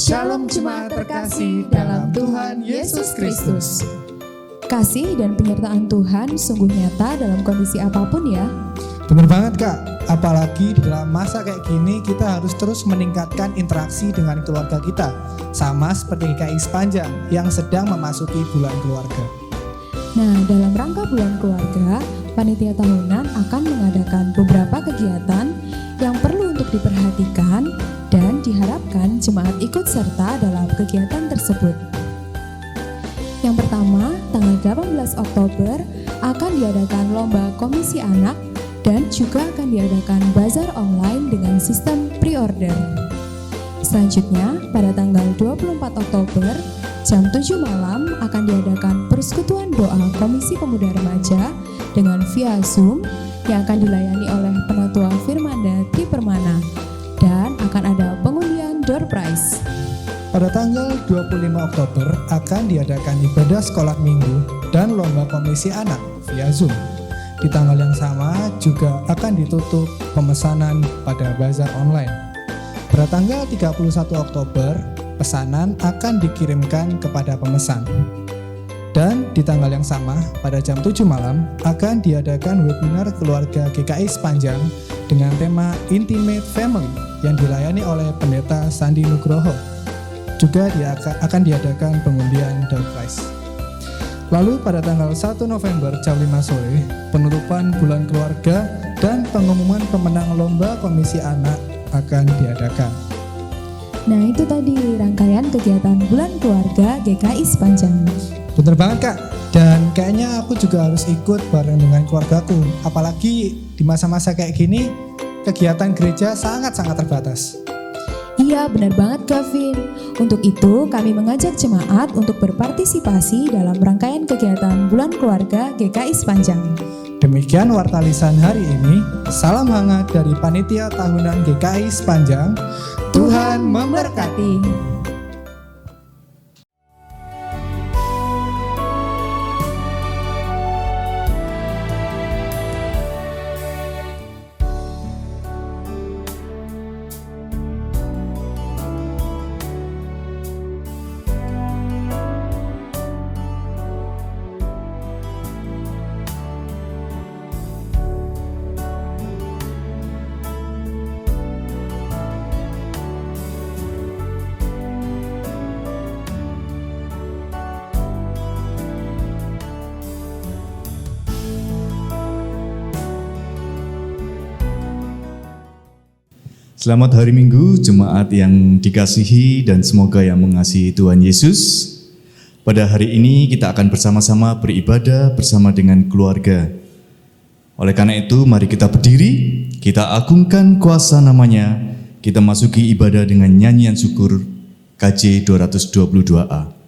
Shalom jemaat terkasih dalam Tuhan Yesus Kristus. Kasih dan penyertaan Tuhan sungguh nyata dalam kondisi apapun ya. Bener banget Kak, apalagi di dalam masa kayak gini kita harus terus meningkatkan interaksi dengan keluarga kita. Sama seperti GKI Sepanjang yang sedang memasuki bulan keluarga. Nah, dalam rangka bulan keluarga, panitia tahunan akan mengadakan beberapa kegiatan yang perlu untuk diperhatikan dan diharapkan jemaat ikut serta dalam kegiatan tersebut. Yang pertama, tanggal 18 Oktober akan diadakan lomba komisi anak dan juga akan diadakan bazar online dengan sistem pre-order. Selanjutnya, pada tanggal 24 Oktober, jam 7 malam akan diadakan persekutuan doa Komisi Pemuda Remaja dengan via Zoom yang akan dilayani oleh Penatua Firmanda Tri Permana dan akan ada pengundian door prize. Pada tanggal 25 Oktober akan diadakan ibadah sekolah minggu dan lomba komisi anak via Zoom. Di tanggal yang sama juga akan ditutup pemesanan pada bazar online. Pada tanggal 31 Oktober, pesanan akan dikirimkan kepada pemesan. Dan di tanggal yang sama, pada jam 7 malam, akan diadakan webinar keluarga GKI Sepanjang dengan tema Intimate Family yang dilayani oleh Pendeta Sandi Nugroho. Juga akan diadakan pengundian door prize. Lalu pada tanggal 1 November jam 5 sore, penutupan bulan keluarga dan pengumuman pemenang lomba komisi anak akan diadakan. Nah, itu tadi rangkaian kegiatan bulan keluarga GKI Sepanjang. Bener banget Kak, dan kayaknya aku juga harus ikut bareng dengan keluargaku. Apalagi di masa-masa kayak gini, kegiatan gereja sangat-sangat terbatas. Iya, benar banget Gavin. Untuk itu, kami mengajak jemaat untuk berpartisipasi dalam rangkaian kegiatan bulan keluarga GKI Sepanjang. Demikian warta lisan hari ini. Salam hangat dari Panitia Tahunan GKI Sepanjang. Tuhan memberkati. Selamat hari Minggu, jemaat yang dikasihi dan semoga yang mengasihi Tuhan Yesus. Pada hari ini kita akan bersama-sama beribadah bersama dengan keluarga. Oleh karena itu, mari kita berdiri, kita agungkan kuasa namanya, kita masuki ibadah dengan nyanyian syukur KJ 222A.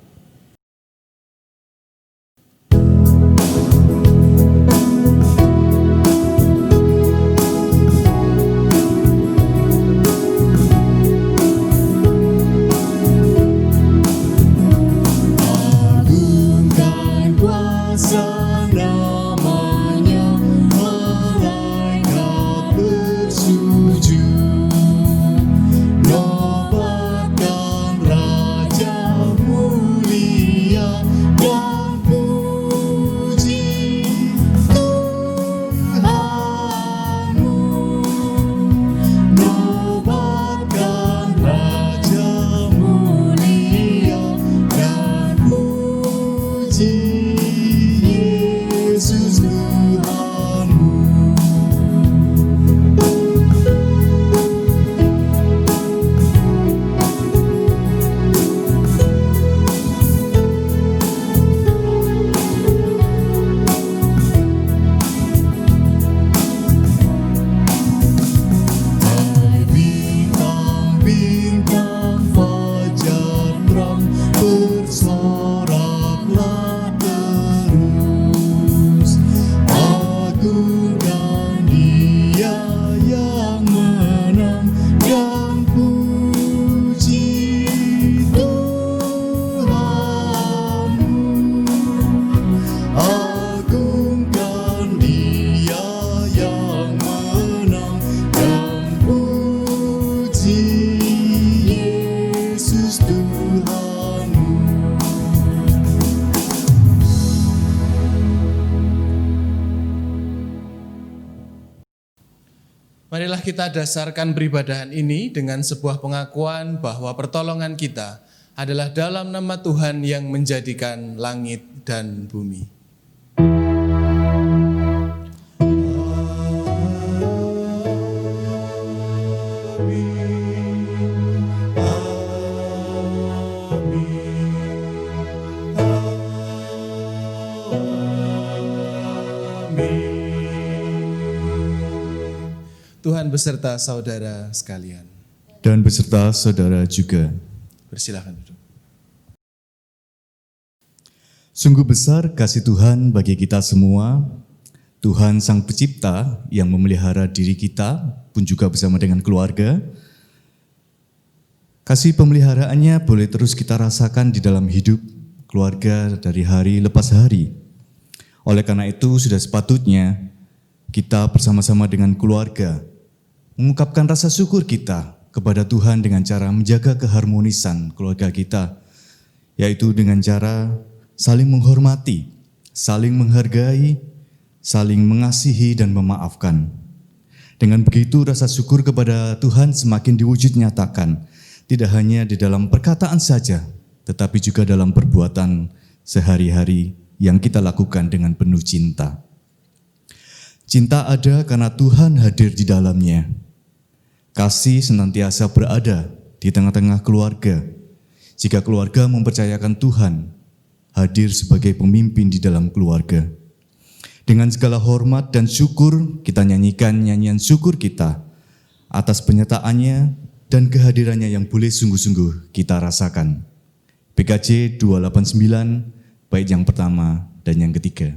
Jesus do Marilah kita dasarkan peribadahan ini dengan sebuah pengakuan bahwa pertolongan kita adalah dalam nama Tuhan yang menjadikan langit dan bumi. Tuhan beserta saudara sekalian. Dan beserta saudara juga. Persilakan duduk. Sungguh besar kasih Tuhan bagi kita semua. Tuhan Sang Pencipta yang memelihara diri kita pun juga bersama dengan keluarga. Kasih pemeliharaannya boleh terus kita rasakan di dalam hidup keluarga dari hari lepas hari. Oleh karena itu sudah sepatutnya kita bersama-sama dengan keluarga mengungkapkan rasa syukur kita kepada Tuhan dengan cara menjaga keharmonisan keluarga kita, yaitu dengan cara saling menghormati, saling menghargai, saling mengasihi dan memaafkan. Dengan begitu rasa syukur kepada Tuhan semakin diwujud nyatakan, tidak hanya di dalam perkataan saja, tetapi juga dalam perbuatan sehari-hari yang kita lakukan dengan penuh cinta. Cinta ada karena Tuhan hadir di dalamnya. Kasih senantiasa berada di tengah-tengah keluarga. Jika keluarga mempercayakan Tuhan hadir sebagai pemimpin di dalam keluarga. Dengan segala hormat dan syukur, kita nyanyikan nyanyian syukur kita atas penyertaannya dan kehadirannya yang boleh sungguh-sungguh kita rasakan. PKJ 289, bait yang pertama dan yang ketiga.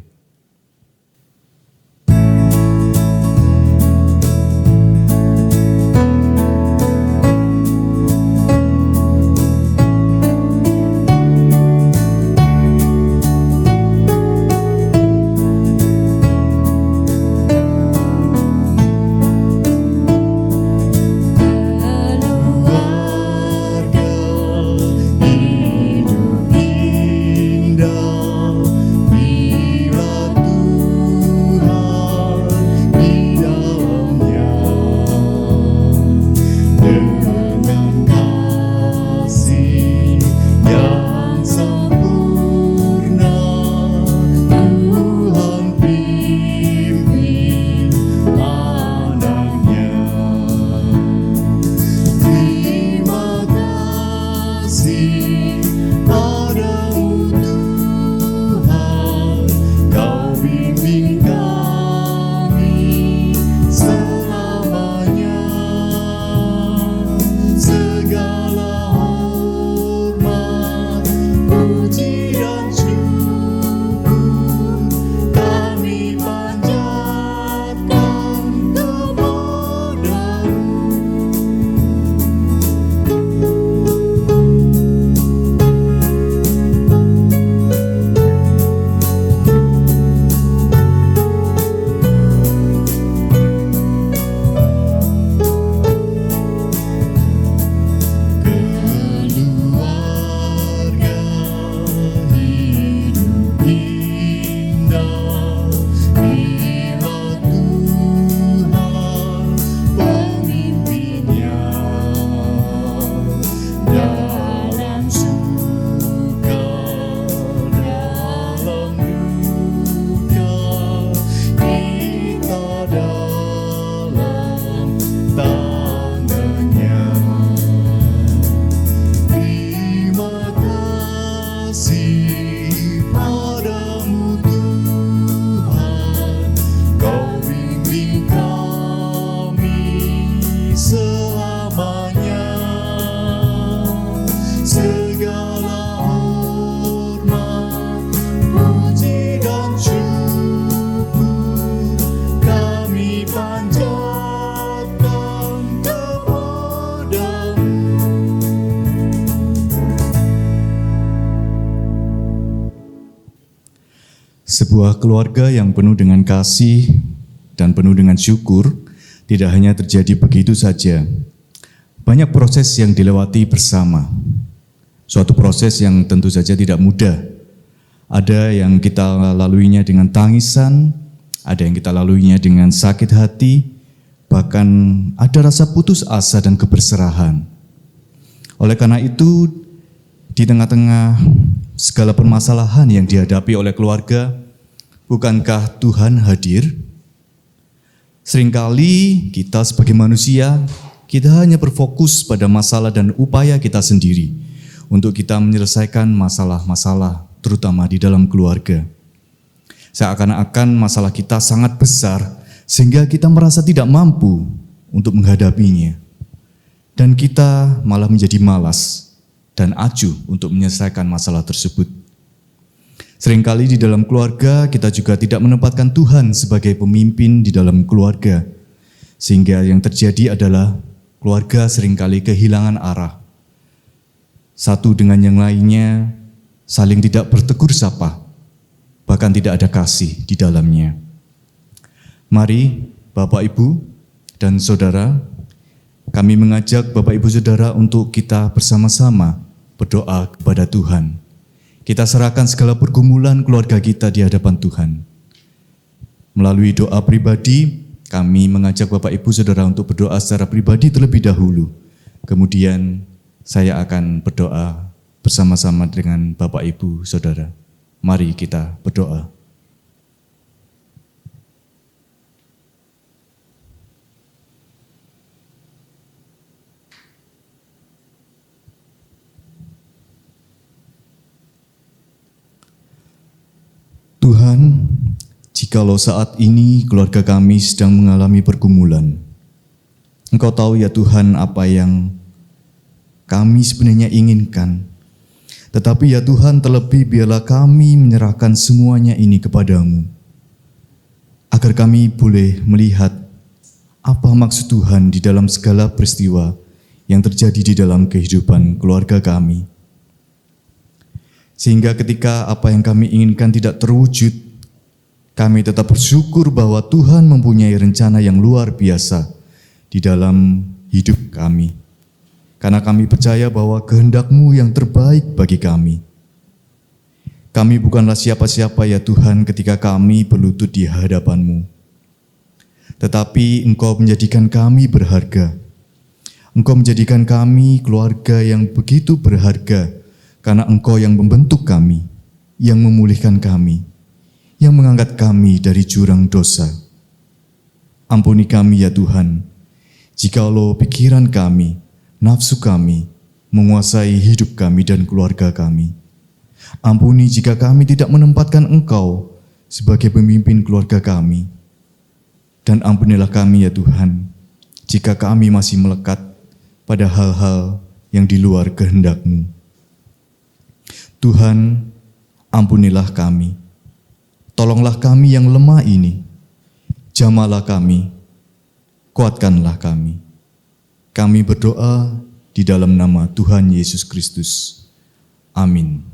Sebuah keluarga yang penuh dengan kasih dan penuh dengan syukur tidak hanya terjadi begitu saja. Banyak proses yang dilewati bersama. Suatu proses yang tentu saja tidak mudah. Ada yang kita laluinya dengan tangisan, ada yang kita laluinya dengan sakit hati, bahkan ada rasa putus asa dan keberserahan. Oleh karena itu, di tengah-tengah segala permasalahan yang dihadapi oleh keluarga, bukankah Tuhan hadir? Seringkali kita sebagai manusia, kita hanya berfokus pada masalah dan upaya kita sendiri untuk kita menyelesaikan masalah-masalah, terutama di dalam keluarga. Seakan-akan masalah kita sangat besar, sehingga kita merasa tidak mampu untuk menghadapinya. Dan kita malah menjadi malas dan acuh untuk menyelesaikan masalah tersebut. Seringkali di dalam keluarga kita juga tidak menempatkan Tuhan sebagai pemimpin di dalam keluarga. Sehingga yang terjadi adalah keluarga seringkali kehilangan arah. Satu dengan yang lainnya saling tidak bertegur sapa, bahkan tidak ada kasih di dalamnya. Mari Bapak, Ibu, dan Saudara, kami mengajak Bapak, Ibu, Saudara untuk kita bersama-sama berdoa kepada Tuhan. Kita serahkan segala pergumulan keluarga kita di hadapan Tuhan. Melalui doa pribadi, kami mengajak Bapak, Ibu, Saudara untuk berdoa secara pribadi terlebih dahulu. Kemudian saya akan berdoa bersama-sama dengan Bapak, Ibu, Saudara. Mari kita berdoa. Tuhan, jikalau saat ini keluarga kami sedang mengalami pergumulan, Engkau tahu ya Tuhan apa yang kami sebenarnya inginkan. Tetapi ya Tuhan, terlebih biarlah kami menyerahkan semuanya ini kepadamu, agar kami boleh melihat apa maksud Tuhan di dalam segala peristiwa yang terjadi di dalam kehidupan keluarga kami. Sehingga ketika apa yang kami inginkan tidak terwujud, kami tetap bersyukur bahwa Tuhan mempunyai rencana yang luar biasa di dalam hidup kami. Karena kami percaya bahwa kehendak-Mu yang terbaik bagi kami. Kami bukanlah siapa-siapa ya Tuhan ketika kami berlutut di hadapan-Mu. Tetapi Engkau menjadikan kami berharga. Engkau menjadikan kami keluarga yang begitu berharga, karena Engkau yang membentuk kami, yang memulihkan kami, yang mengangkat kami dari jurang dosa. Ampuni kami ya Tuhan, jikalau pikiran kami, nafsu kami, menguasai hidup kami dan keluarga kami. Ampuni jika kami tidak menempatkan Engkau sebagai pemimpin keluarga kami. Dan ampunilah kami ya Tuhan, jika kami masih melekat pada hal-hal yang di luar kehendak-Mu. Tuhan, ampunilah kami. Tolonglah kami yang lemah ini. Jamalah kami. Kuatkanlah kami. Kami berdoa di dalam nama Tuhan Yesus Kristus. Amin.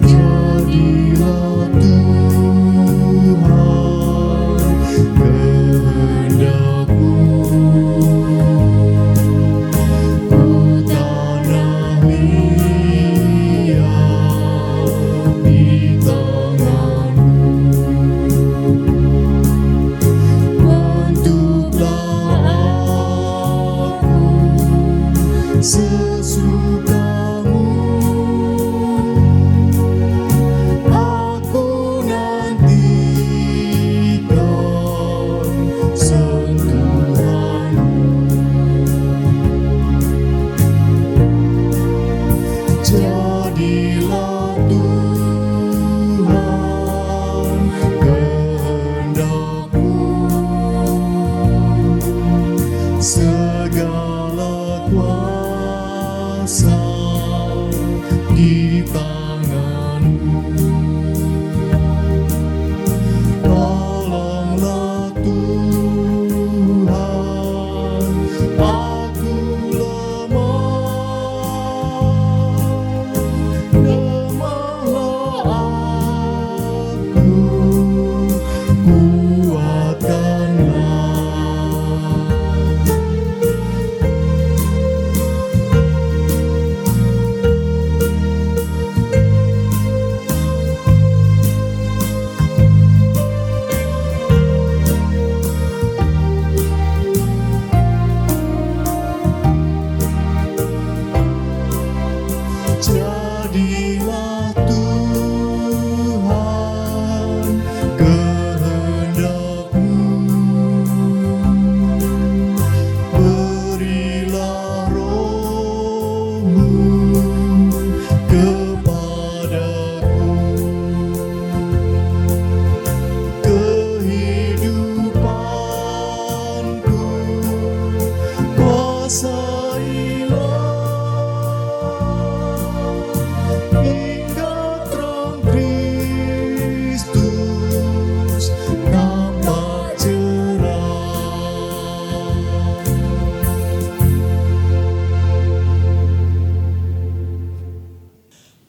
Jadilah Tuhan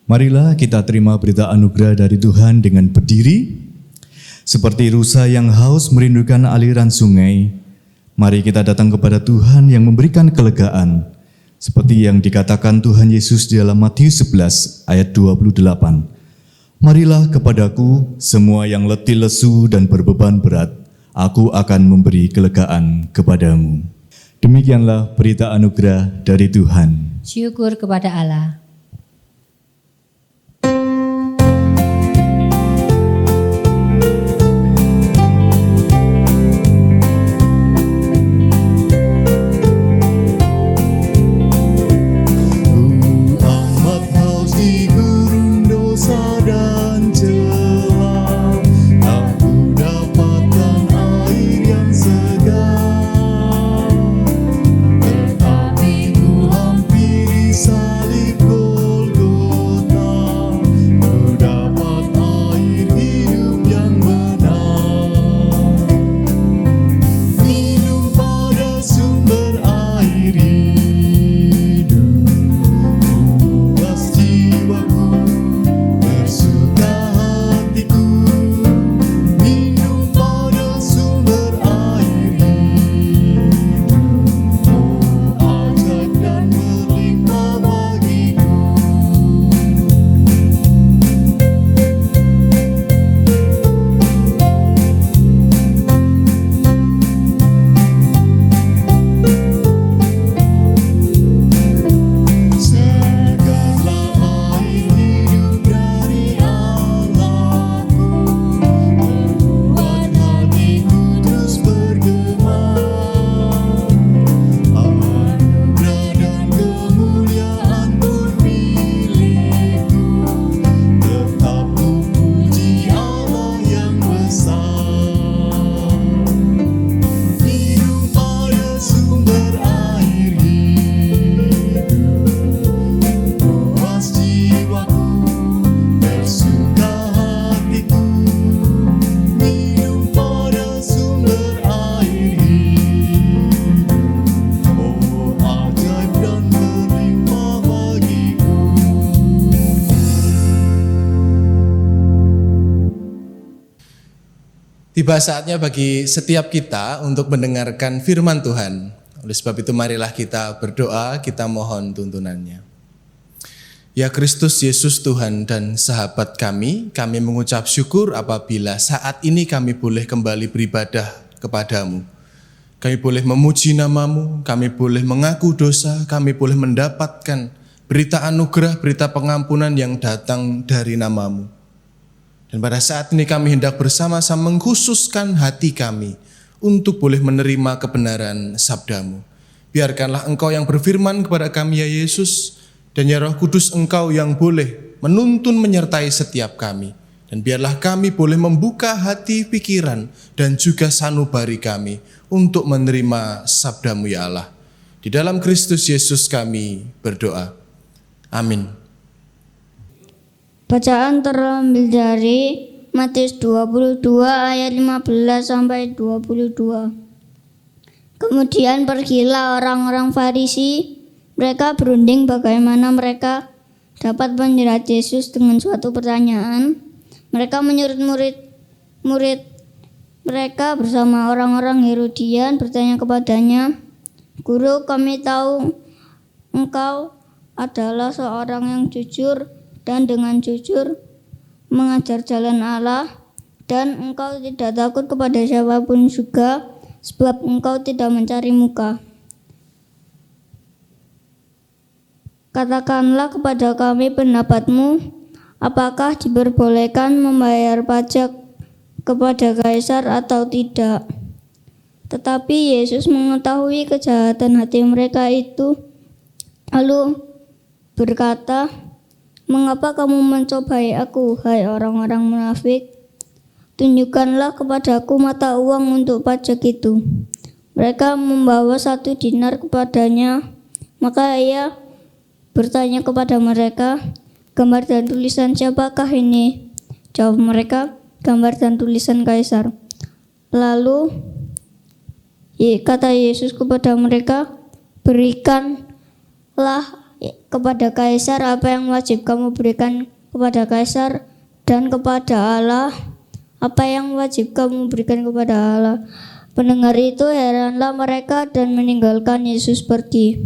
Marilah kita terima berita anugerah dari Tuhan dengan berdiri. Seperti rusa yang haus merindukan aliran sungai, mari kita datang kepada Tuhan yang memberikan kelegaan. Seperti yang dikatakan Tuhan Yesus di dalam Matius 11 ayat 28. Marilah kepadaku semua yang letih lesu dan berbeban berat, aku akan memberi kelegaan kepadamu. Demikianlah berita anugerah dari Tuhan. Syukur kepada Allah. Tiba saatnya bagi setiap kita untuk mendengarkan firman Tuhan. Oleh sebab itu marilah kita berdoa, kita mohon tuntunannya. Ya Kristus Yesus Tuhan dan sahabat kami mengucap syukur apabila saat ini kami boleh kembali beribadah kepadamu. Kami boleh memuji namamu, kami boleh mengaku dosa, kami boleh mendapatkan berita anugerah, berita pengampunan yang datang dari namamu. Dan pada saat ini kami hendak bersama-sama mengkhususkan hati kami untuk boleh menerima kebenaran sabdamu. Biarkanlah Engkau yang berfirman kepada kami ya Yesus, dan ya Roh Kudus Engkau yang boleh menuntun menyertai setiap kami. Dan biarlah kami boleh membuka hati, pikiran, dan juga sanubari kami untuk menerima sabdamu ya Allah. Di dalam Kristus Yesus kami berdoa. Amin. Bacaan terambil dari Matius 22 ayat 15 sampai 22. Kemudian pergilah orang-orang Farisi, mereka berunding bagaimana mereka dapat menjerat Yesus dengan suatu pertanyaan. Mereka menyuruh murid mereka bersama orang-orang Herodian bertanya kepadanya, "Guru, kami tahu engkau adalah seorang yang jujur dan dengan jujur mengajar jalan Allah, dan engkau tidak takut kepada siapapun juga, sebab engkau tidak mencari muka. Katakanlah kepada kami pendapatmu, apakah diperbolehkan membayar pajak kepada Kaisar atau tidak?" Tetapi Yesus mengetahui kejahatan hati mereka itu, lalu berkata, "Mengapa kamu mencobai aku, hai orang-orang munafik? Tunjukkanlah kepadaku mata uang untuk pajak itu." Mereka membawa 1 dinar kepadanya. Maka ia bertanya kepada mereka, "Gambar dan tulisan siapakah ini?" Jawab mereka, "Gambar dan tulisan Kaisar." Lalu kata Yesus kepada mereka, "Berikanlah kepada kaisar, apa yang wajib kamu berikan kepada kaisar, dan kepada Allah apa yang wajib kamu berikan kepada Allah. Pendengar itu heranlah mereka dan meninggalkan Yesus pergi.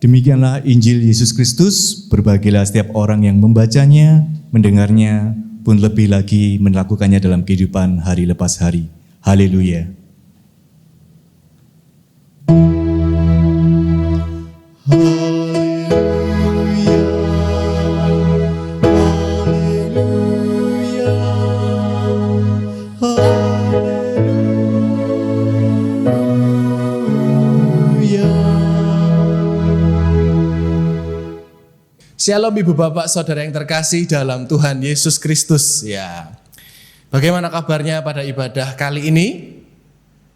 Demikianlah Injil Yesus Kristus. Berbahagialah setiap orang yang membacanya, mendengarnya, pun lebih lagi melakukannya dalam kehidupan hari lepas hari. Haleluya. Shalom Ibu Bapak Saudara yang terkasih dalam Tuhan Yesus Kristus. Ya. Bagaimana kabarnya pada ibadah kali ini?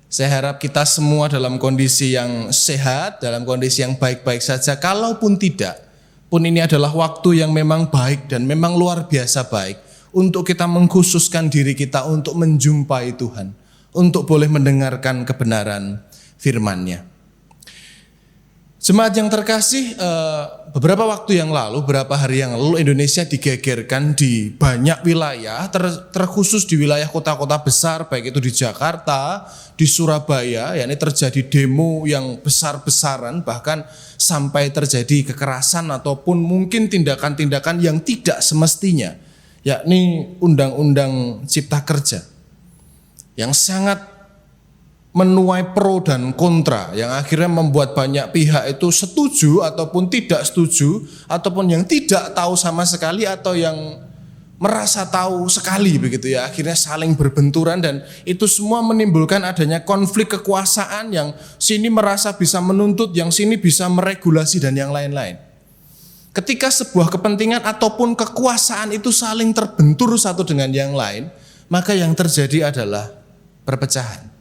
Saya harap kita semua dalam kondisi yang sehat, dalam kondisi yang baik-baik saja. Kalaupun tidak, pun ini adalah waktu yang memang baik dan memang luar biasa baik untuk kita mengkhususkan diri kita untuk menjumpai Tuhan, untuk boleh mendengarkan kebenaran firman-Nya. Jemaat yang terkasih, beberapa waktu yang lalu, beberapa hari yang lalu Indonesia digegerkan di banyak wilayah, terkhusus di wilayah kota-kota besar, baik itu di Jakarta, di Surabaya, yakni terjadi demo yang besar-besaran, bahkan sampai terjadi kekerasan ataupun mungkin tindakan-tindakan yang tidak semestinya, yakni Undang-Undang Cipta Kerja, yang sangat menuai pro dan kontra, yang akhirnya membuat banyak pihak itu setuju ataupun tidak setuju, ataupun yang tidak tahu sama sekali atau yang merasa tahu sekali begitu ya, akhirnya saling berbenturan, dan itu semua menimbulkan adanya konflik kekuasaan, yang sini merasa bisa menuntut, yang sini bisa meregulasi dan yang lain-lain. Ketika sebuah kepentingan ataupun kekuasaan itu saling terbentur satu dengan yang lain, maka yang terjadi adalah perpecahan.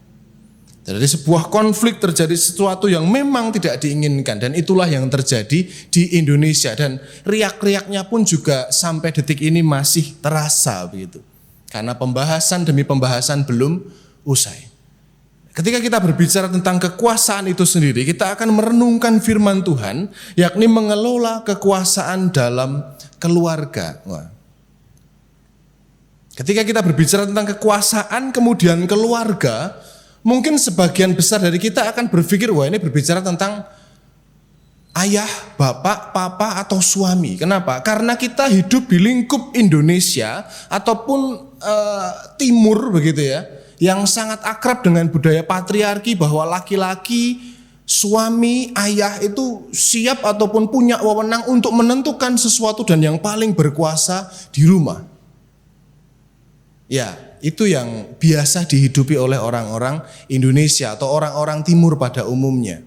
Dari sebuah konflik terjadi sesuatu yang memang tidak diinginkan, dan itulah yang terjadi di Indonesia, dan riak-riaknya pun juga sampai detik ini masih terasa begitu. Karena pembahasan demi pembahasan belum usai. Ketika kita berbicara tentang kekuasaan itu sendiri, kita akan merenungkan firman Tuhan, yakni mengelola kekuasaan dalam keluarga. Ketika kita berbicara tentang kekuasaan kemudian keluarga, mungkin sebagian besar dari kita akan berpikir, wah ini berbicara tentang ayah, bapak, papa, atau suami. Kenapa? Karena kita hidup di lingkup Indonesia ataupun timur begitu ya, yang sangat akrab dengan budaya patriarki, bahwa laki-laki, suami, ayah itu siap ataupun punya wewenang untuk menentukan sesuatu dan yang paling berkuasa di rumah. Ya, itu yang biasa dihidupi oleh orang-orang Indonesia atau orang-orang timur pada umumnya.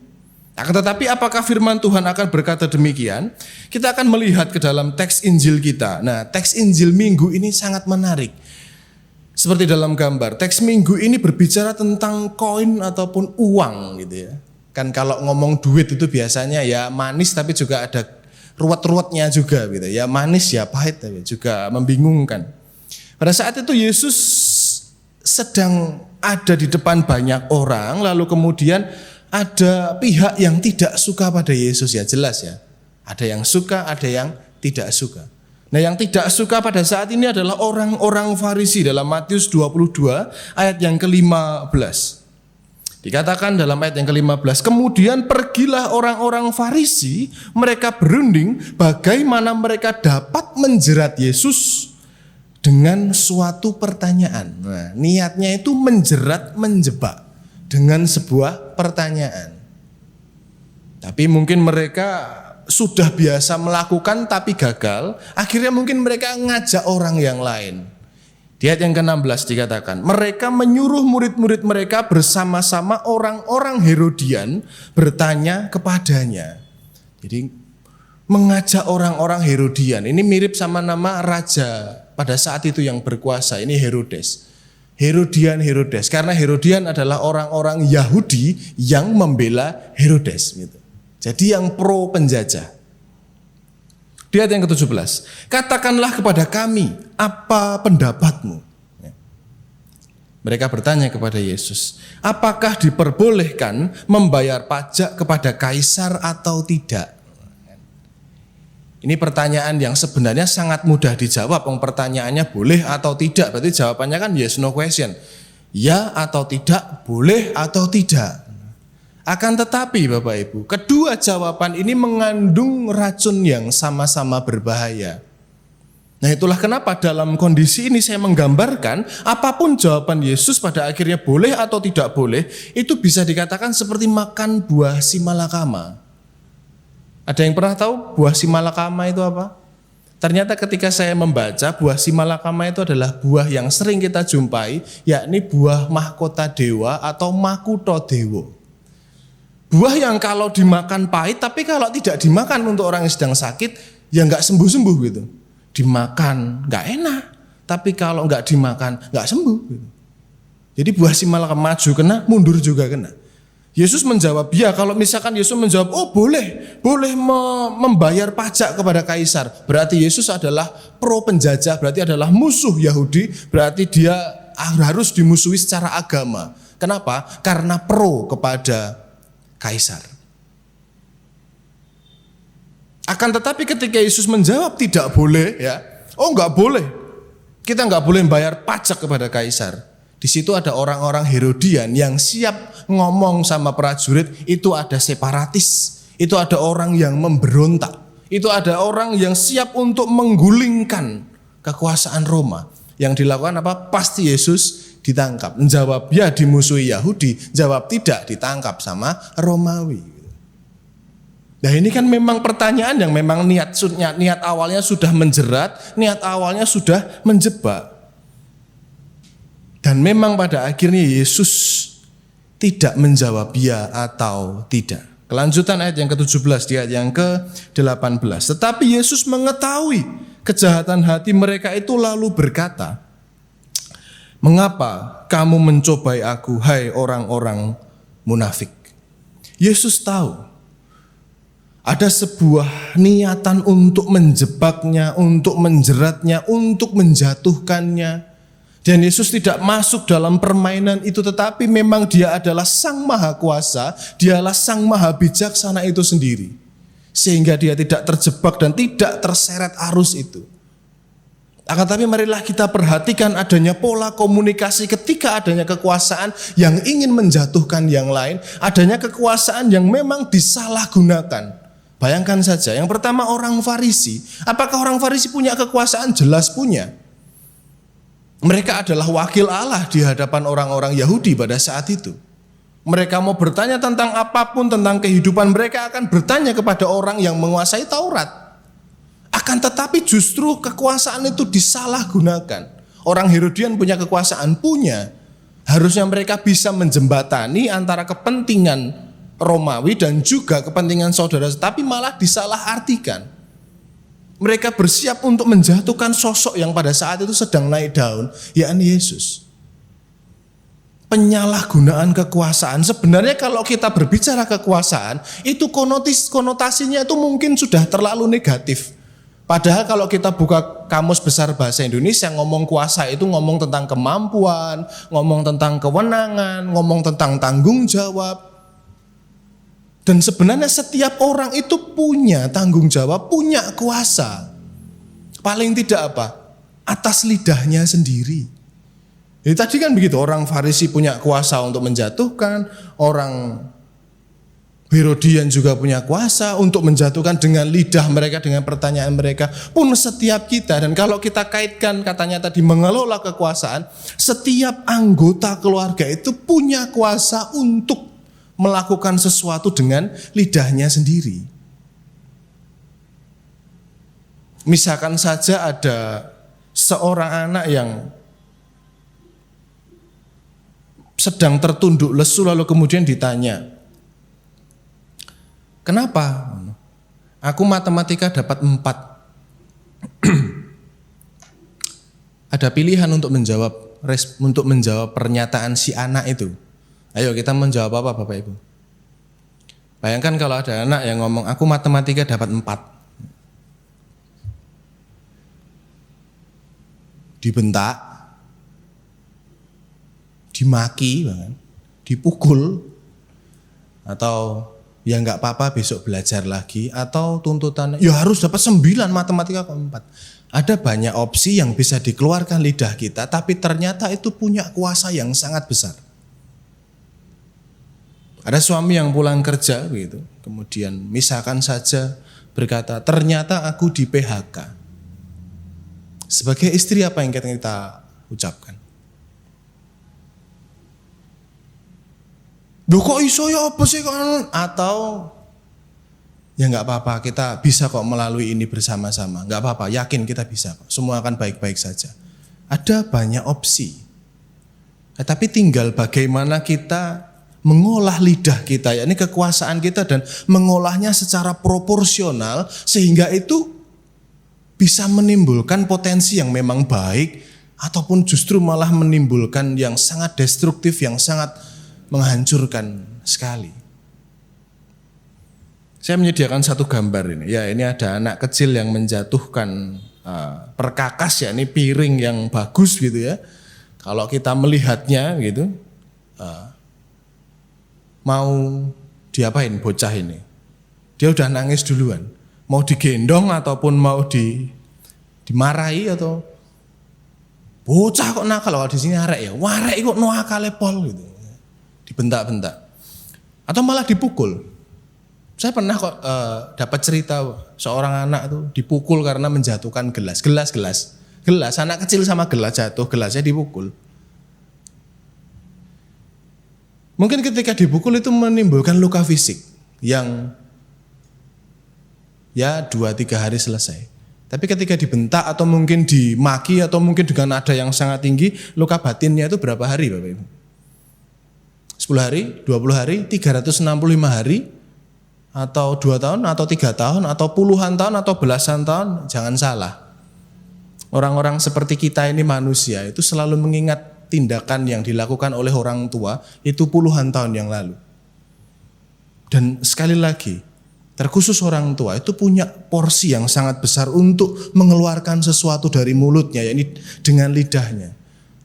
Akan tetapi apakah firman Tuhan akan berkata demikian? Kita akan melihat ke dalam teks Injil kita. Nah, teks Injil Minggu ini sangat menarik. Seperti dalam gambar, teks Minggu ini berbicara tentang koin ataupun uang gitu ya. Kan kalau ngomong duit itu biasanya ya manis, tapi juga ada ruwet-ruwetnya juga gitu. Ya manis ya pahit, tapi juga membingungkan. Pada saat itu Yesus sedang ada di depan banyak orang, lalu kemudian ada pihak yang tidak suka pada Yesus, ya jelas ya. Ada yang suka, ada yang tidak suka. Nah, yang tidak suka pada saat ini adalah orang-orang Farisi dalam Matius 22 ayat yang ke-15. Dikatakan dalam ayat yang ke-15, kemudian pergilah orang-orang Farisi, mereka berunding bagaimana mereka dapat menjerat Yesus dengan suatu pertanyaan. Nah, niatnya itu menjerat, menjebak dengan sebuah pertanyaan. Tapi mungkin mereka sudah biasa melakukan tapi gagal, akhirnya mungkin mereka ngajak orang yang lain. Di ayat yang ke-16 dikatakan, mereka menyuruh murid-murid mereka bersama-sama orang-orang Herodian bertanya kepadanya. Jadi mengajak orang-orang Herodian, ini mirip sama nama raja pada saat itu yang berkuasa, ini Herodes. Herodes, karena Herodian adalah orang-orang Yahudi yang membela Herodes gitu. Jadi yang pro penjajah. Di ayat yang ke-17, katakanlah kepada kami, apa pendapatmu? Mereka bertanya kepada Yesus, apakah diperbolehkan membayar pajak kepada kaisar atau tidak? Ini pertanyaan yang sebenarnya sangat mudah dijawab. Pertanyaannya boleh atau tidak, berarti jawabannya kan yes no question. Ya atau tidak, boleh atau tidak. Akan tetapi Bapak Ibu, kedua jawaban ini mengandung racun yang sama-sama berbahaya. Nah itulah kenapa dalam kondisi ini saya menggambarkan apapun jawaban Yesus pada akhirnya boleh atau tidak boleh, itu bisa dikatakan seperti makan buah simalakama. Ada yang pernah tahu buah simalakama itu apa? Ternyata ketika saya membaca, buah simalakama itu adalah buah yang sering kita jumpai, yakni buah mahkota dewa atau makuto dewo. Buah yang kalau dimakan pahit, tapi kalau tidak dimakan untuk orang yang sedang sakit, ya nggak sembuh-sembuh gitu. Dimakan nggak enak, tapi kalau nggak dimakan nggak sembuh. Gitu. Jadi buah simalakama maju kena, mundur juga kena. Yesus menjawab, ya kalau misalkan Yesus menjawab, oh boleh membayar pajak kepada kaisar. Berarti Yesus adalah pro penjajah, berarti adalah musuh Yahudi, berarti dia harus dimusuhi secara agama. Kenapa? Karena pro kepada kaisar. Akan tetapi ketika Yesus menjawab tidak boleh ya, oh nggak boleh, kita nggak boleh bayar pajak kepada kaisar. Di situ ada orang-orang Herodian yang siap ngomong sama prajurit, itu ada separatis, itu ada orang yang memberontak, itu ada orang yang siap untuk menggulingkan kekuasaan Roma. Yang dilakukan apa? Pasti Yesus ditangkap. Menjawab ya dimusuhi Yahudi, jawab tidak ditangkap sama Romawi. Nah ini kan memang pertanyaan yang memang niat awalnya sudah menjerat, niat awalnya sudah menjebak. Dan memang pada akhirnya Yesus tidak menjawab ya atau tidak. Kelanjutan ayat yang ke-17 di ayat yang ke-18. Tetapi Yesus mengetahui kejahatan hati mereka itu lalu berkata, mengapa kamu mencobai aku, hai orang-orang munafik? Yesus tahu ada sebuah niatan untuk menjebaknya, untuk menjeratnya, untuk menjatuhkannya. Dan Yesus tidak masuk dalam permainan itu, tetapi memang dia adalah Sang Maha Kuasa, dialah Sang Maha Bijaksana itu sendiri. Sehingga dia tidak terjebak dan tidak terseret arus itu. Akan tapi marilah kita perhatikan adanya pola komunikasi ketika adanya kekuasaan yang ingin menjatuhkan yang lain, adanya kekuasaan yang memang disalahgunakan. Bayangkan saja, yang pertama orang Farisi. Apakah orang Farisi punya kekuasaan? Jelas punya. Mereka adalah wakil Allah di hadapan orang-orang Yahudi pada saat itu. Mereka mau bertanya tentang apapun, tentang kehidupan, mereka akan bertanya kepada orang yang menguasai Taurat. Akan tetapi justru kekuasaan itu disalahgunakan. Orang Herodian punya kekuasaan, punya. Harusnya mereka bisa menjembatani antara kepentingan Romawi dan juga kepentingan saudara, tapi malah disalahartikan. Mereka bersiap untuk menjatuhkan sosok yang pada saat itu sedang naik daun, yakni Yesus. Penyalahgunaan kekuasaan. Sebenarnya kalau kita berbicara kekuasaan, itu konotasinya itu mungkin sudah terlalu negatif. Padahal kalau kita buka Kamus Besar Bahasa Indonesia, ngomong kuasa itu ngomong tentang kemampuan, ngomong tentang kewenangan, ngomong tentang tanggung jawab. Dan sebenarnya setiap orang itu punya tanggung jawab, punya kuasa. Paling tidak apa? Atas lidahnya sendiri. Jadi tadi kan begitu, orang Farisi punya kuasa untuk menjatuhkan, orang Herodian juga punya kuasa untuk menjatuhkan dengan lidah mereka, dengan pertanyaan mereka. Pun setiap kita, dan kalau kita kaitkan katanya tadi mengelola kekuasaan, setiap anggota keluarga itu punya kuasa untuk melakukan sesuatu dengan lidahnya sendiri. Misalkan saja ada seorang anak yang sedang tertunduk lesu lalu kemudian ditanya, kenapa? Aku matematika dapat 4. Ada pilihan untuk menjawab pernyataan si anak itu. Ayo kita menjawab apa Bapak Ibu? Bayangkan kalau ada anak yang ngomong, aku matematika dapat 4. Dibentak, dimaki, dipukul, atau ya nggak apa-apa besok belajar lagi, atau tuntutan ya harus dapat 9 matematika kok 4. Ada banyak opsi yang bisa dikeluarkan lidah kita, tapi ternyata itu punya kuasa yang sangat besar. Ada suami yang pulang kerja gitu, kemudian misalkan saja berkata, ternyata aku di PHK. Sebagai istri apa yang kita ucapkan? Duh kok iso ya apa sih kan? Atau ya nggak apa-apa, kita bisa kok melalui ini bersama-sama. Nggak apa-apa, yakin kita bisa kok. Semua akan baik-baik saja. Ada banyak opsi. Tapi tinggal bagaimana kita mengolah lidah kita, yakni kekuasaan kita, dan mengolahnya secara proporsional sehingga itu bisa menimbulkan potensi yang memang baik ataupun justru malah menimbulkan yang sangat destruktif, yang sangat menghancurkan sekali. Saya menyediakan satu gambar ini. Ya, ini ada anak kecil yang menjatuhkan perkakas, ya ini piring yang bagus gitu ya. Kalau kita melihatnya gitu, mau diapain bocah ini? Dia udah nangis duluan. Mau digendong ataupun mau dimarahi atau bocah kok nakal, kalau di sini arek ya. Warek kok nakale pol gitu. Dibentak-bentak. Atau malah dipukul. Saya pernah kok dapat cerita seorang anak tuh dipukul karena menjatuhkan gelas, anak kecil sama gelas jatuh, gelasnya dipukul. Mungkin ketika dipukul itu menimbulkan luka fisik yang ya 2-3 hari selesai. Tapi ketika dibentak atau mungkin dimaki atau mungkin dengan nada yang sangat tinggi, luka batinnya itu berapa hari Bapak Ibu? 10 hari, 20 hari, 365 hari, atau 2 tahun, atau 3 tahun, atau puluhan tahun, atau belasan tahun. Jangan salah. Orang-orang seperti kita ini manusia itu selalu mengingat tindakan yang dilakukan oleh orang tua itu puluhan tahun yang lalu. Dan sekali lagi, terkhusus orang tua itu punya porsi yang sangat besar untuk mengeluarkan sesuatu dari mulutnya, yakni dengan lidahnya.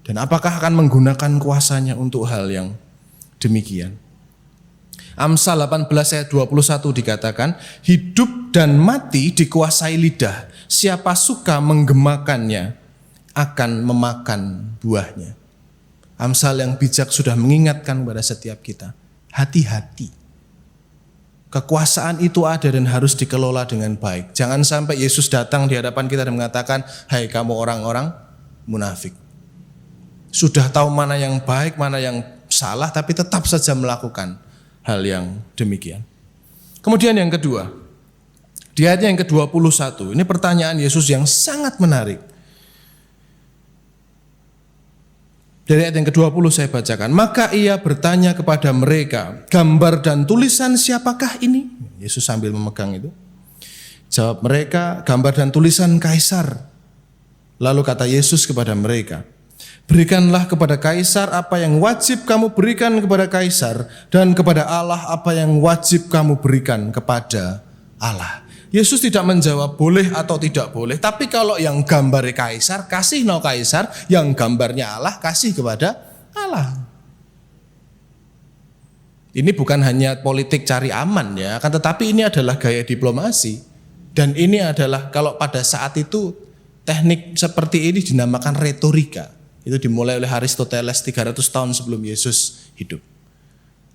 Dan apakah akan menggunakan kuasanya untuk hal yang demikian? Amsal 18 ayat 21 dikatakan, hidup dan mati dikuasai lidah. Siapa suka menggemakannya akan memakan buahnya. Amsal yang bijak sudah mengingatkan kepada setiap kita, hati-hati. Kekuasaan itu ada dan harus dikelola dengan baik. Jangan sampai Yesus datang di hadapan kita dan mengatakan, hai kamu orang-orang munafik. Sudah tahu mana yang baik, mana yang salah, tapi tetap saja melakukan hal yang demikian. Kemudian yang kedua, di ayat yang ke-21, ini pertanyaan Yesus yang sangat menarik. Dari ayat yang ke-20 saya bacakan. Maka ia bertanya kepada mereka, gambar dan tulisan siapakah ini? Yesus sambil memegang itu. Jawab mereka, gambar dan tulisan Kaisar. Lalu kata Yesus kepada mereka, berikanlah kepada Kaisar apa yang wajib kamu berikan kepada Kaisar, dan kepada Allah apa yang wajib kamu berikan kepada Allah. Yesus tidak menjawab boleh atau tidak boleh, tapi kalau yang gambarnya Kaisar, kasih no Kaisar, yang gambarnya Allah, kasih kepada Allah. Ini bukan hanya politik cari aman ya, akan tetapi ini adalah gaya diplomasi. Dan ini adalah kalau pada saat itu teknik seperti ini dinamakan retorika. Itu dimulai oleh Aristoteles 300 tahun sebelum Yesus hidup.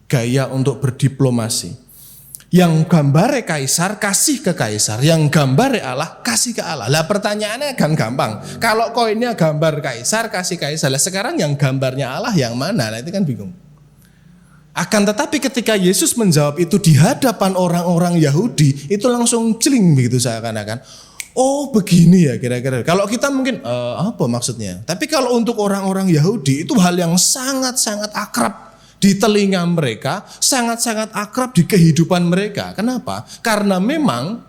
Gaya untuk berdiplomasi. Yang gambare Kaisar kasih ke Kaisar, yang gambare Allah kasih ke Allah. Lah pertanyaannya kan gampang. Kalau koinnya gambar Kaisar kasih Kaisar, lah sekarang yang gambarnya Allah yang mana? Nah itu kan bingung. Akan tetapi ketika Yesus menjawab itu di hadapan orang-orang Yahudi, itu langsung celing begitu seakan-akan. Oh begini ya kira-kira. Kalau kita mungkin apa maksudnya? Tapi kalau untuk orang-orang Yahudi itu hal yang sangat-sangat akrab di telinga mereka, sangat-sangat akrab di kehidupan mereka. Kenapa? Karena memang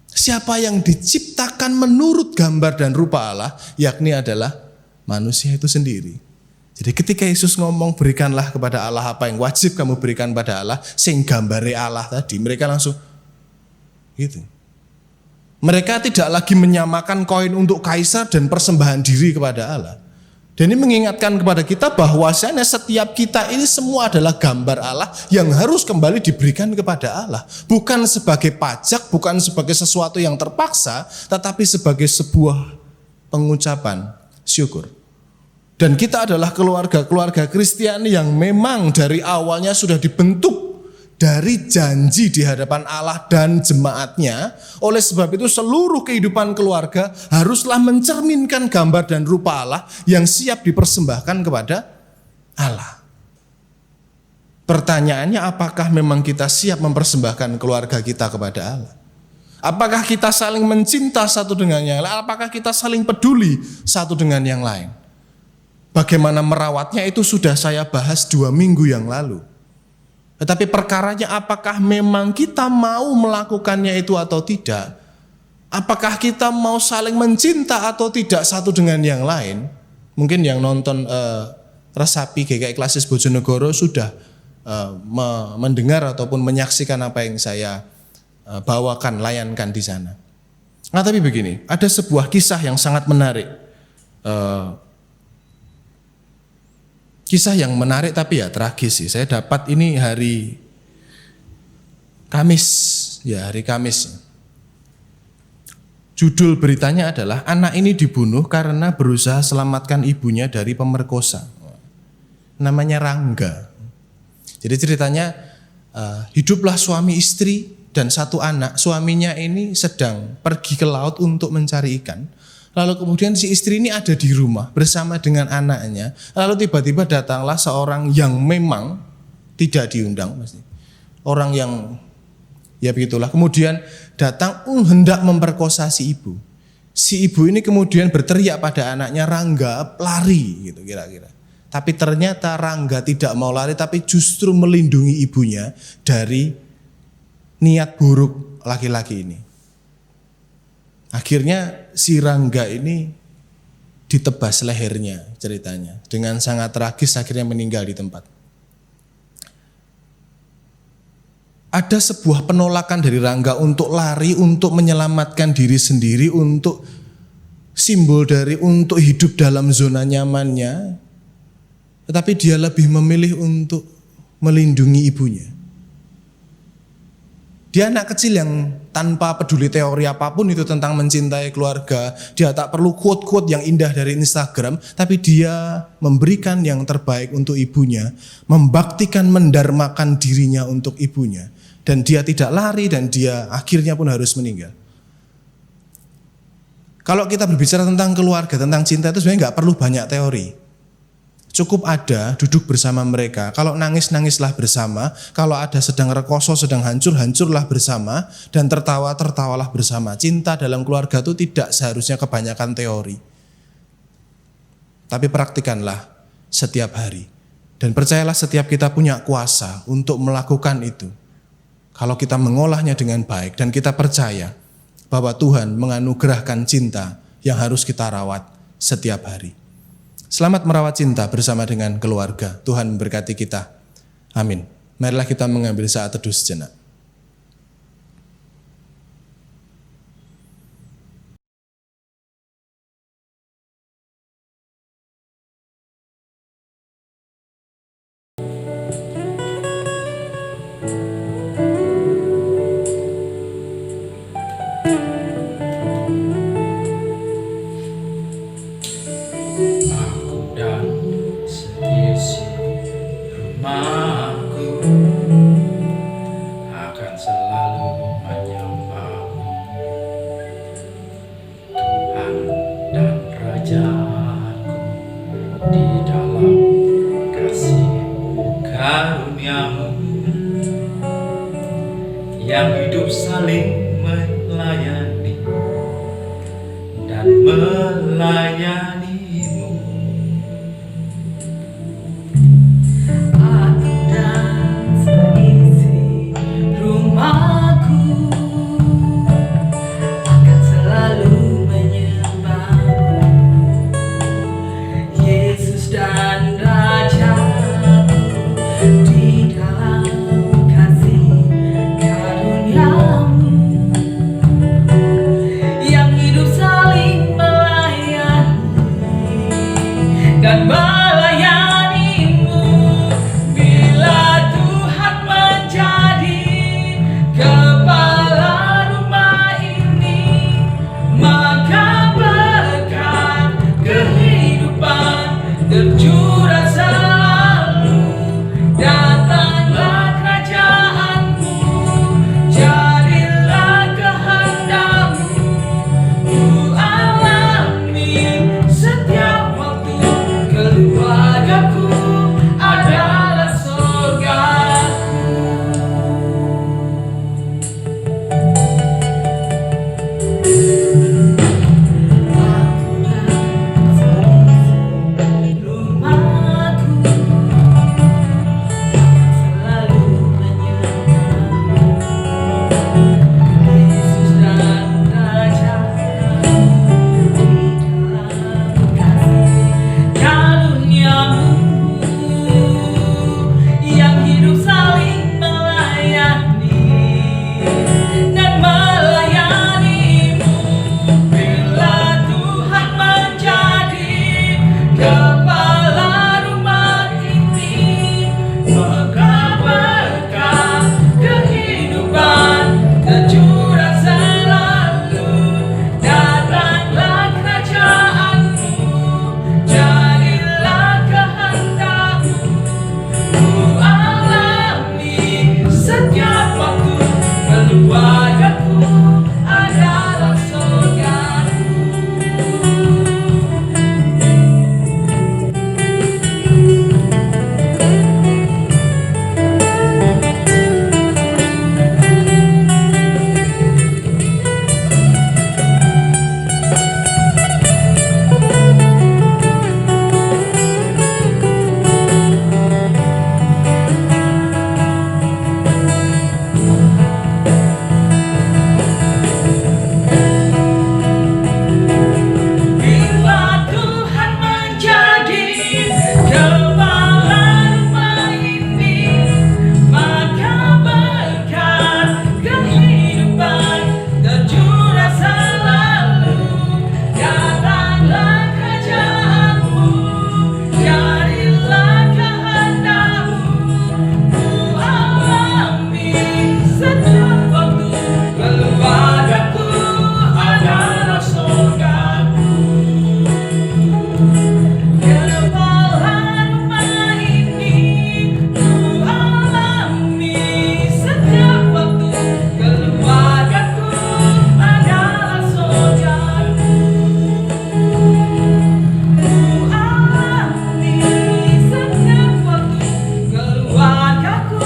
siapa yang diciptakan menurut gambar dan rupa Allah, yakni adalah manusia itu sendiri. Jadi ketika Yesus ngomong berikanlah kepada Allah apa yang wajib kamu berikan pada Allah, sing gambare Allah tadi, mereka langsung gitu. Mereka tidak lagi menyamakan koin untuk Kaisar dan persembahan diri kepada Allah. Dan ini mengingatkan kepada kita bahwasanya setiap kita ini semua adalah gambar Allah yang harus kembali diberikan kepada Allah. Bukan sebagai pajak, bukan sebagai sesuatu yang terpaksa, tetapi sebagai sebuah pengucapan syukur. Dan kita adalah keluarga Kristiani yang memang dari awalnya sudah dibentuk dari janji di hadapan Allah dan jemaatnya. Oleh sebab itu seluruh kehidupan keluarga haruslah mencerminkan gambar dan rupa Allah yang siap dipersembahkan kepada Allah. Pertanyaannya, apakah memang kita siap mempersembahkan keluarga kita kepada Allah? Apakah kita saling mencinta satu dengan yang lain? Apakah kita saling peduli satu dengan yang lain? Bagaimana merawatnya itu sudah saya bahas 2 minggu yang lalu. Tetapi perkaranya apakah memang kita mau melakukannya itu atau tidak? Apakah kita mau saling mencinta atau tidak satu dengan yang lain? Mungkin yang nonton Resapi GKI Klasis Bojonegoro sudah mendengar ataupun menyaksikan apa yang saya bawakan, layankan di sana. Nah, tapi begini, ada sebuah kisah yang sangat menarik. Kisah yang menarik tapi ya tragis sih. Saya dapat ini hari Kamis, hari Kamis. Judul beritanya adalah anak ini dibunuh karena berusaha selamatkan ibunya dari pemerkosa. Namanya Rangga. Jadi ceritanya hiduplah suami istri dan 1 anak. Suaminya ini sedang pergi ke laut untuk mencari ikan. Lalu kemudian si istri ini ada di rumah bersama dengan anaknya. Lalu tiba-tiba datanglah seorang yang memang tidak diundang. Orang yang ya begitulah. Kemudian datang hendak memperkosa si ibu. Si ibu ini kemudian berteriak pada anaknya, Rangga lari gitu kira-kira. Tapi ternyata Rangga tidak mau lari tapi justru melindungi ibunya dari niat buruk laki-laki ini. Akhirnya si Rangga ini ditebas lehernya ceritanya. Dengan sangat tragis akhirnya meninggal di tempat. Ada sebuah penolakan dari Rangga untuk lari, untuk menyelamatkan diri sendiri, untuk simbol dari untuk hidup dalam zona nyamannya. Tetapi dia lebih memilih untuk melindungi ibunya. Dia anak kecil yang tanpa peduli teori apapun itu tentang mencintai keluarga. Dia tak perlu quote-quote yang indah dari Instagram, tapi dia memberikan yang terbaik untuk ibunya, membaktikan, mendarmakan dirinya untuk ibunya. Dan dia tidak lari dan dia akhirnya pun harus meninggal. Kalau kita berbicara tentang keluarga, tentang cinta itu sebenarnya nggak perlu banyak teori. Cukup ada, duduk bersama mereka. Kalau nangis, nangislah bersama. Kalau ada sedang rekoso, sedang hancur, hancurlah bersama. Dan tertawa, tertawalah bersama. Cinta dalam keluarga itu tidak seharusnya kebanyakan teori. Tapi praktikanlah setiap hari. Dan percayalah setiap kita punya kuasa untuk melakukan itu. Kalau kita mengolahnya dengan baik dan kita percaya bahwa Tuhan menganugerahkan cinta yang harus kita rawat setiap hari. Selamat merawat cinta bersama dengan keluarga. Tuhan memberkati kita. Amin. Marilah kita mengambil saat teduh sejenak. Yang hidup saling melayani dan melayanimu. Aku dan seisi rumahku akan selalu menyembahmu, Yesus dan Rajaku, di dalam kasih karuniamu. Yang hidup saling melayani Semoga berkah kehidupan tercurah selalu. Datanglah kerajaanmu, jadilah kehendakmu. Ku alami setiap waktu, keluargaku adalah surgamu. Bila Tuhan menjadi kepala rumah ini, maka berkat kehidupan tercurah selalu. Datanglah kerajaanmu, jadilah kehendakmu. Ku alami setiap waktu, keluargaku adalah surgamu. Kepala rumah ini ku alami setiap waktu, keluargaku adalah surgamu. Ku alami setiap waktu, keluargaku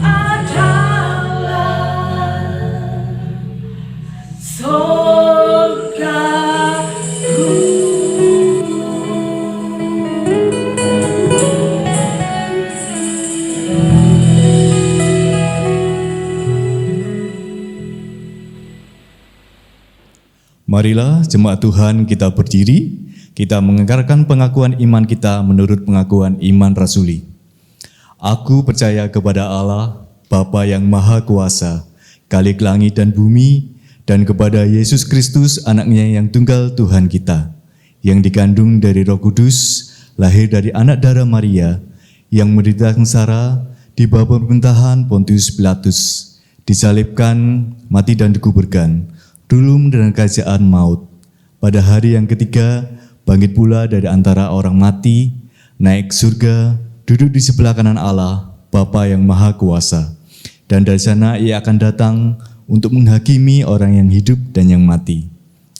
adalah Marilah jemaat Tuhan kita berdiri, kita mengekarkan pengakuan iman kita menurut pengakuan iman rasuli. Aku percaya kepada Allah, Bapa yang Maha Kuasa, Khalik langit dan bumi, dan kepada Yesus Kristus, anaknya yang tunggal Tuhan kita, yang dikandung dari Roh Kudus, lahir dari anak darah Maria, yang menderita sengsara di bawah pemerintahan Pontius Pilatus, disalibkan, mati dan dikuburkan, dulu menderita kerajaan maut. Pada hari yang ketiga, bangkit pula dari antara orang mati, naik surga, duduk di sebelah kanan Allah, Bapa yang Maha Kuasa. Dan dari sana ia akan datang untuk menghakimi orang yang hidup dan yang mati.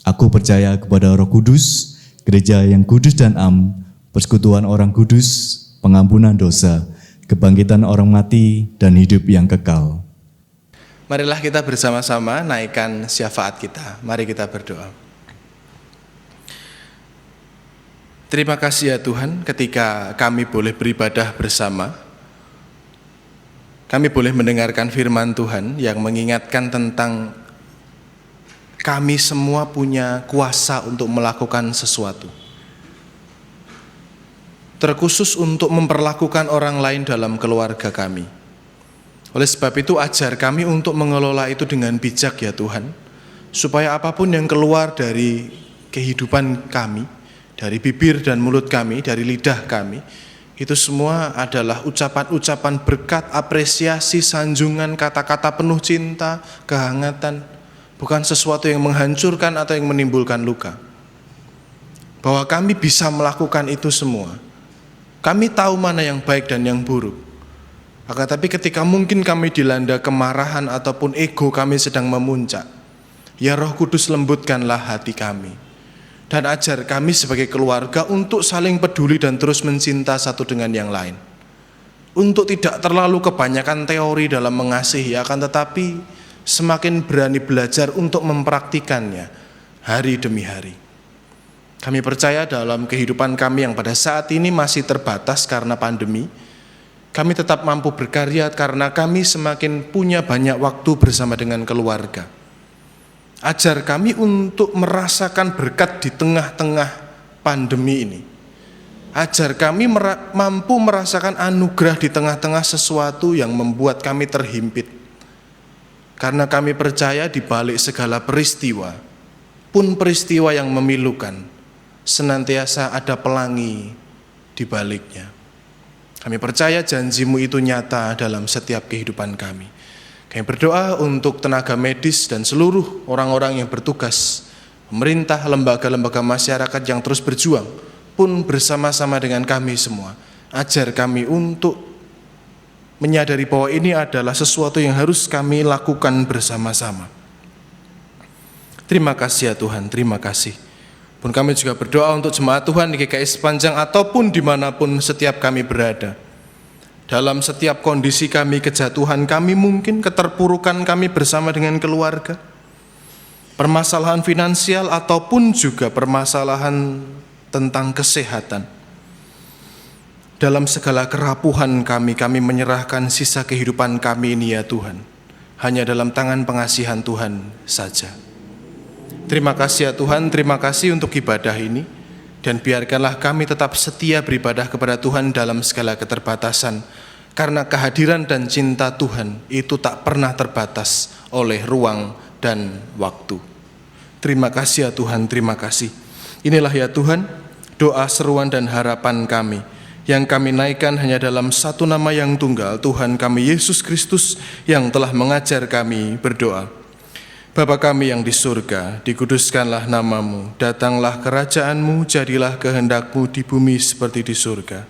Aku percaya kepada Roh Kudus, gereja yang kudus dan am, persekutuan orang kudus, pengampunan dosa, kebangkitan orang mati, dan hidup yang kekal. Marilah kita bersama-sama naikkan syafaat kita. Mari kita berdoa. Terima kasih ya Tuhan, ketika kami boleh beribadah bersama, kami boleh mendengarkan firman Tuhan yang mengingatkan tentang kami semua punya kuasa untuk melakukan sesuatu. Terkhusus untuk memperlakukan orang lain dalam keluarga kami. Oleh sebab itu ajar kami untuk mengelola itu dengan bijak ya Tuhan, supaya apapun yang keluar dari kehidupan kami, dari bibir dan mulut kami, dari lidah kami, itu semua adalah ucapan-ucapan berkat, apresiasi, sanjungan, kata-kata penuh cinta, kehangatan, bukan sesuatu yang menghancurkan atau yang menimbulkan luka. Bahwa kami bisa melakukan itu semua. Kami tahu mana yang baik dan yang buruk. Akan tapi ketika mungkin kami dilanda kemarahan ataupun ego kami sedang memuncak, ya Roh Kudus lembutkanlah hati kami. Dan ajar kami sebagai keluarga untuk saling peduli dan terus mencinta satu dengan yang lain. Untuk tidak terlalu kebanyakan teori dalam mengasihi, akan tetapi semakin berani belajar untuk mempraktikannya hari demi hari. Kami percaya dalam kehidupan kami yang pada saat ini masih terbatas karena pandemi, kami tetap mampu berkarya karena kami semakin punya banyak waktu bersama dengan keluarga. Ajar kami untuk merasakan berkat di tengah-tengah pandemi ini. Ajar kami mampu merasakan anugerah di tengah-tengah sesuatu yang membuat kami terhimpit. Karena kami percaya di balik segala peristiwa, pun peristiwa yang memilukan, senantiasa ada pelangi di baliknya. Kami percaya janji-Mu itu nyata dalam setiap kehidupan kami. Kami berdoa untuk tenaga medis dan seluruh orang-orang yang bertugas, pemerintah, lembaga-lembaga masyarakat yang terus berjuang, pun bersama-sama dengan kami semua. Ajar kami untuk menyadari bahwa ini adalah sesuatu yang harus kami lakukan bersama-sama. Terima kasih ya Tuhan, terima kasih. Pun kami juga berdoa untuk jemaat Tuhan di GKI Sepanjang ataupun dimanapun setiap kami berada. Dalam setiap kondisi kami, kejatuhan kami mungkin, keterpurukan kami bersama dengan keluarga, permasalahan finansial ataupun juga permasalahan tentang kesehatan. Dalam segala kerapuhan kami menyerahkan sisa kehidupan kami ini ya Tuhan. Hanya dalam tangan pengasihan Tuhan saja. Terima kasih ya Tuhan, terima kasih untuk ibadah ini. Dan biarkanlah kami tetap setia beribadah kepada Tuhan dalam segala keterbatasan. Karena kehadiran dan cinta Tuhan itu tak pernah terbatas oleh ruang dan waktu. Terima kasih ya Tuhan, terima kasih. Inilah ya Tuhan, doa seruan dan harapan kami, yang kami naikkan hanya dalam satu nama yang tunggal, Tuhan kami Yesus Kristus, yang telah mengajar kami berdoa. Bapa kami yang di surga, dikuduskanlah nama-Mu, datanglah kerajaan-Mu, jadilah kehendak-Mu di bumi seperti di surga.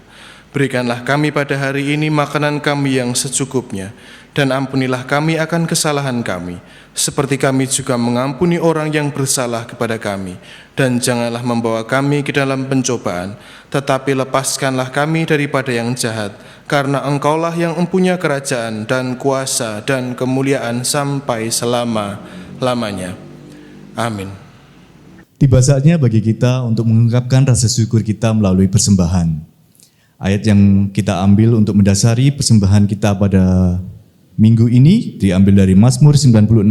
Berikanlah kami pada hari ini makanan kami yang secukupnya, dan ampunilah kami akan kesalahan kami, seperti kami juga mengampuni orang yang bersalah kepada kami. Dan janganlah membawa kami ke dalam pencobaan, tetapi lepaskanlah kami daripada yang jahat, karena Engkaulah yang mempunyai kerajaan dan kuasa dan kemuliaan sampai selama-lamanya. Amin. Tiba saatnya bagi kita untuk mengungkapkan rasa syukur kita melalui persembahan. Ayat yang kita ambil untuk mendasari persembahan kita pada minggu ini diambil dari Mazmur 96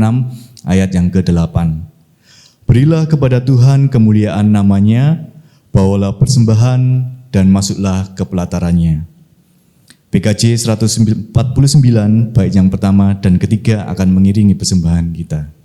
ayat yang ke-8. Berilah kepada Tuhan kemuliaan namanya, bawalah persembahan dan masuklah ke pelatarannya. PKJ 149 bait yang pertama dan ketiga akan mengiringi persembahan kita.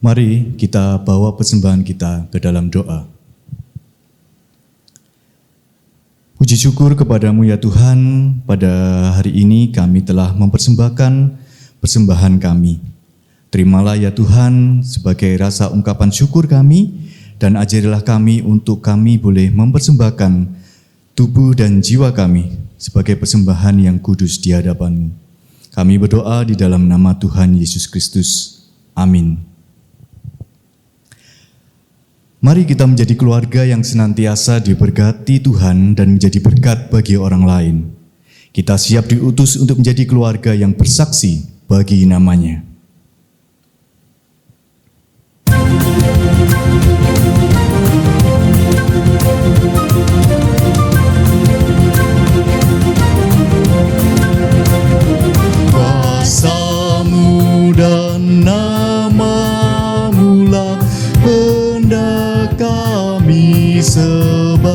Mari kita bawa persembahan kita ke dalam doa. Puji syukur kepadamu ya Tuhan, pada hari ini kami telah mempersembahkan persembahan kami. Terimalah ya Tuhan sebagai rasa ungkapan syukur kami, dan ajarilah kami untuk kami boleh mempersembahkan tubuh dan jiwa kami sebagai persembahan yang kudus di hadapan-Mu. Kami berdoa di dalam nama Tuhan Yesus Kristus. Amin. Mari kita menjadi keluarga yang senantiasa diberkati Tuhan dan menjadi berkat bagi orang lain. Kita siap diutus untuk menjadi keluarga yang bersaksi bagi nama-Nya. Kuasa-Mu dan nama-Mu-lah hendak kami sebar,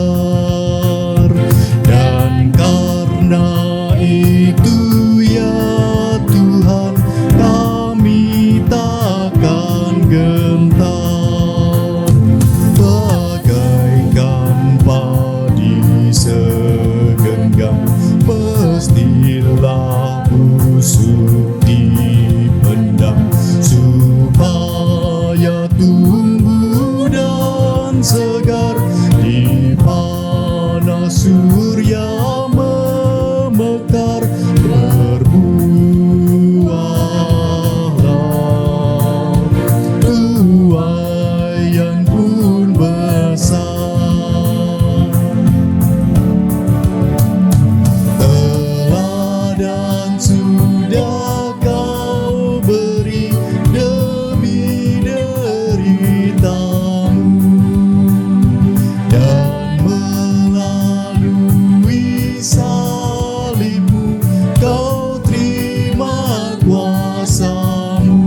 dan karena itu ya Tuhan, kami takkan gentar. Bagaikan padi segenggam, mestilah busuk dipendam, supaya tumbuh dan segar di panas surya memekar. Berbuahlah, tuaian pun besar. Teladan sudah Kau beri demi derita-Mu, dan melalui salib-Mu Kau terima kuasa-Mu.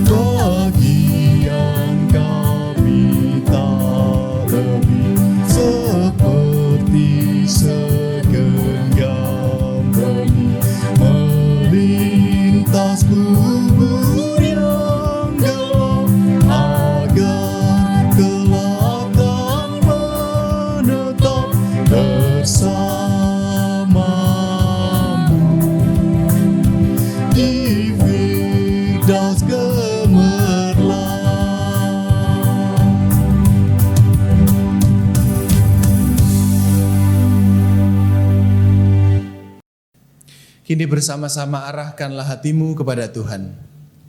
Bagian kami tak lebih seperti segenggam benih melintas kubur yang gelap, agar kelak kan menetap bersama-Mu di Firdaus gemerlap. Kini bersama-sama arahkanlah hatimu kepada Tuhan.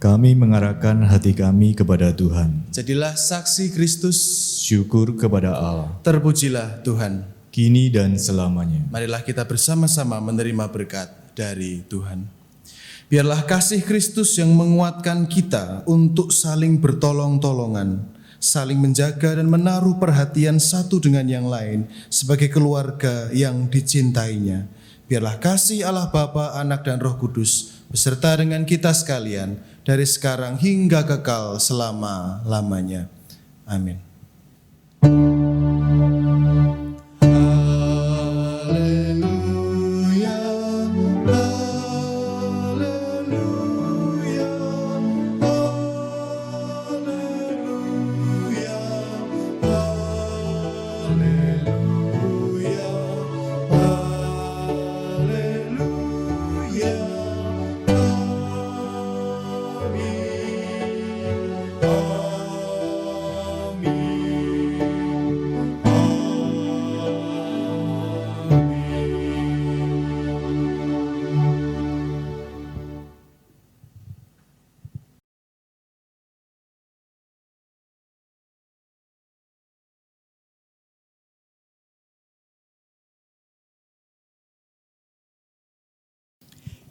Kami mengarahkan hati kami kepada Tuhan. Jadilah saksi Kristus, Syukur kepada Allah, terpujilah Tuhan. kini dan selamanya. Marilah kita bersama-sama menerima berkat dari Tuhan. Biarlah kasih Kristus yang menguatkan kita untuk saling bertolong-tolongan, saling menjaga dan menaruh perhatian satu dengan yang lain sebagai keluarga yang dicintainya. Biarlah kasih Allah Bapa, Anak dan Roh Kudus beserta dengan kita sekalian dari sekarang hingga kekal selama-lamanya. Amin.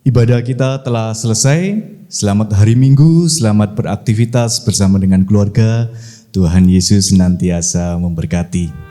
Ibadah kita telah selesai. Selamat hari Minggu, selamat beraktivitas bersama dengan keluarga. Tuhan Yesus senantiasa memberkati.